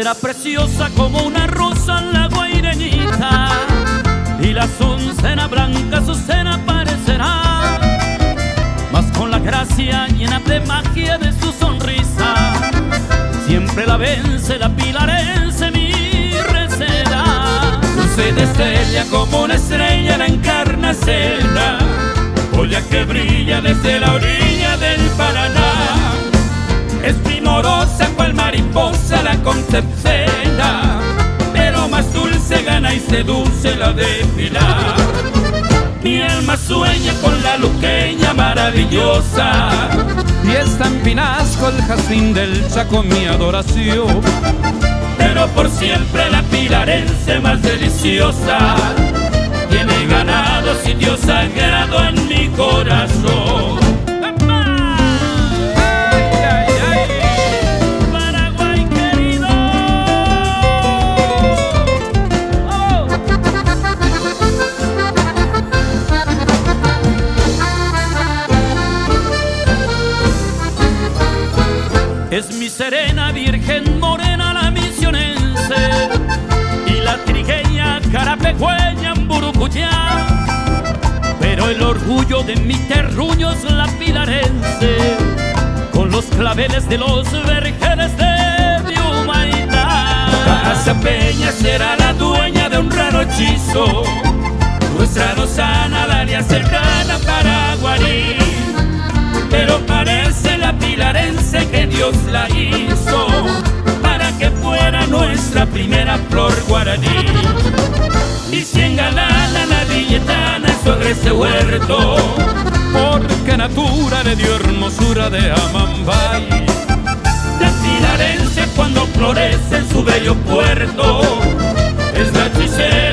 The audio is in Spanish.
Era preciosa como una rosa la guaireñita, y la azucena blanca Azucena parecerá, mas con la gracia llena de magia de su sonrisa, siempre la vence la pilarense, mi receda. Dulce de estrella como una estrella la Encarnacena, joya que brilla desde la orilla del Paraná. Es primorosa cual mariposa la Concepcena, pero más dulce gana y seduce la de Pilar. Mi alma sueña con la luqueña maravillosa, y está en Pinasco el jazmín del Chaco mi adoración. pero por siempre la pilarense más deliciosa tiene ganado sitio sagrado en mi corazón. Paraguay querido, oh. Es mi serena virgen morena la misionense, y la trigueña carapecueña en Burucuyá, pero el orgullo de mi terruño es la pilarense, con los claveles de los vergeles de mi humanidad. Casa Peña será la dueña de un raro hechizo, nuestra lozana la área cercana Paraguarí, pero parece la pilarense que Dios la hizo para que fuera nuestra primera flor guaraní. Y si engalana la villetana sobre ese huerto, porque natura le dio hermosura de Amambay. la pilarense cuando florece en su bello puerto es la hechicera